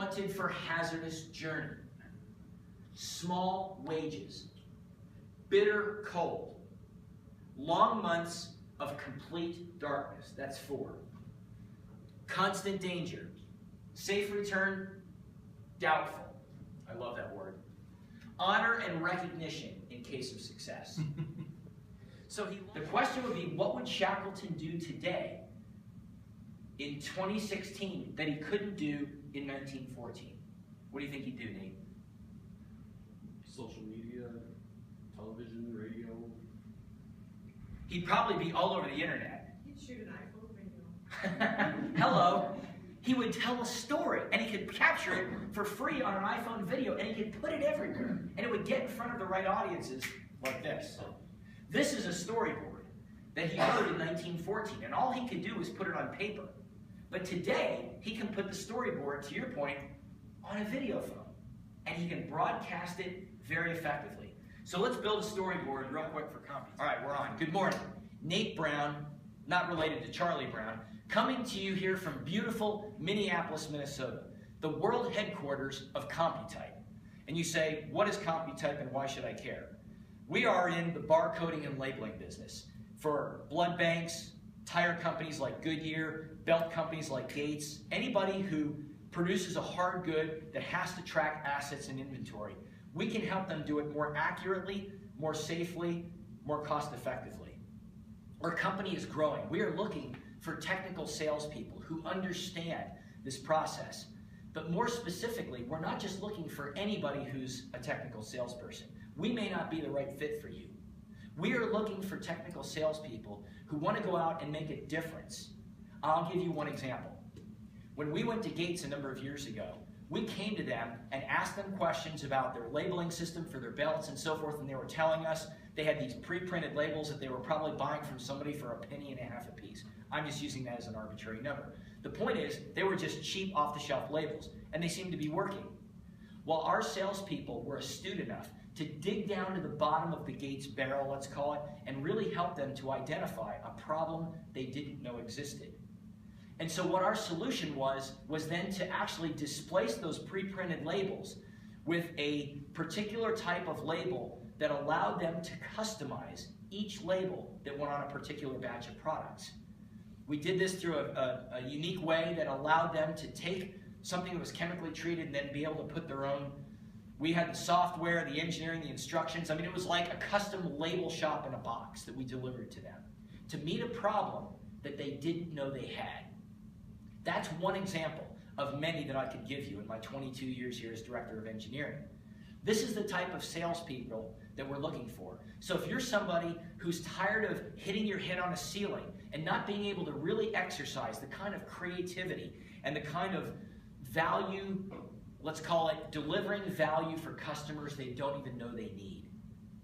wanted for hazardous journey. Small wages, bitter cold, long months of complete darkness, that's 4. Constant danger, safe return, doubtful, I love that word. Honor and recognition in case of success. So the question would be, what would Shackleton do today in 2016 that he couldn't do in 1914? What do you think he'd do, Nate? Social media, television, radio. He'd probably be all over the internet. He'd shoot an iPhone video. Hello. He would tell a story, and he could capture it for free on an iPhone video, and he could put it everywhere, and it would get in front of the right audiences like this. This is a storyboard that he wrote in 1914, and all he could do was put it on paper. But today, he can put the storyboard, to your point, on a video phone, and he can broadcast it very effectively. So let's build a storyboard real quick for company. All right, we're on. Good morning. Nate Brown, not related to Charlie Brown, coming to you here from beautiful Minneapolis, Minnesota, the world headquarters of CompuType. And you say, what is CompuType and why should I care? We are in the barcoding and labeling business for blood banks, tire companies like Goodyear, belt companies like Gates, anybody who produces a hard good that has to track assets and inventory. We can help them do it more accurately, more safely, more cost effectively. Our company is growing. We are looking for technical salespeople who understand this process. But more specifically, we're not just looking for anybody who's a technical salesperson. We may not be the right fit for you. We are looking for technical salespeople who want to go out and make a difference. I'll give you one example. When we went to Gates a number of years ago, we came to them and asked them questions about their labeling system for their belts and so forth, and they were telling us they had these pre-printed labels that they were probably buying from somebody for a penny and a half a piece. I'm just using that as an arbitrary number. The point is, they were just cheap off-the-shelf labels, and they seemed to be working. Well, our salespeople were astute enough to dig down to the bottom of the Gates barrel, let's call it, and really help them to identify a problem they didn't know existed. And so what our solution was then to actually displace those pre-printed labels with a particular type of label that allowed them to customize each label that went on a particular batch of products. We did this through a unique way that allowed them to take something that was chemically treated and then be able to put their own. We had the software, the engineering, the instructions. I mean, it was like a custom label shop in a box that we delivered to them to meet a problem that they didn't know they had. That's one example of many that I could give you in my 22 years here as Director of Engineering. This is the type of salespeople that we're looking for. So if you're somebody who's tired of hitting your head on a ceiling and not being able to really exercise the kind of creativity and the kind of value, let's call it delivering value for customers they don't even know they need,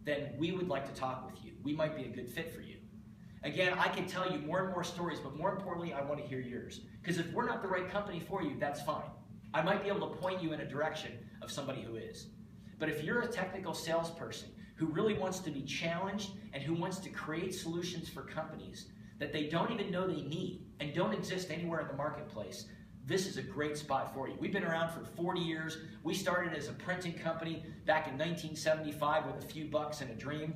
then we would like to talk with you. We might be a good fit for you. Again, I can tell you more and more stories, but more importantly, I want to hear yours. Because if we're not the right company for you, that's fine. I might be able to point you in a direction of somebody who is. But if you're a technical salesperson who really wants to be challenged and who wants to create solutions for companies that they don't even know they need and don't exist anywhere in the marketplace, this is a great spot for you. We've been around for 40 years. We started as a printing company back in 1975 with a few bucks and a dream.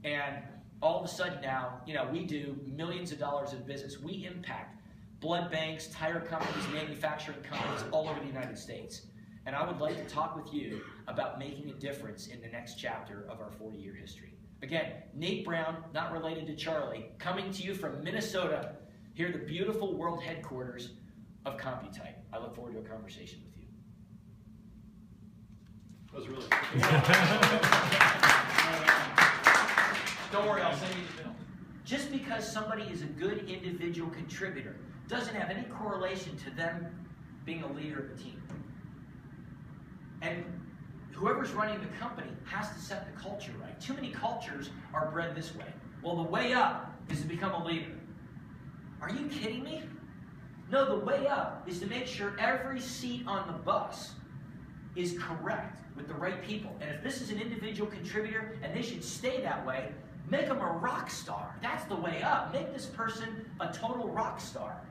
And all of a sudden now, we do millions of dollars in business. We impact blood banks, tire companies, manufacturing companies all over the United States. And I would like to talk with you about making a difference in the next chapter of our 40-year history. Again, Nate Brown, not related to Charlie, coming to you from Minnesota, here at the beautiful world headquarters of CompuType. I look forward to a conversation with you. That was really Don't worry, I'll send you the bill. Just because somebody is a good individual contributor doesn't have any correlation to them being a leader of the team. And whoever's running the company has to set the culture right. Too many cultures are bred this way. Well, the way up is to become a leader. Are you kidding me? No, the way up is to make sure every seat on the bus is correct with the right people. And if this is an individual contributor and they should stay that way, make them a rock star. That's the way up. Make this person a total rock star.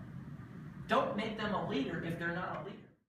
Don't make them a leader if they're not a leader.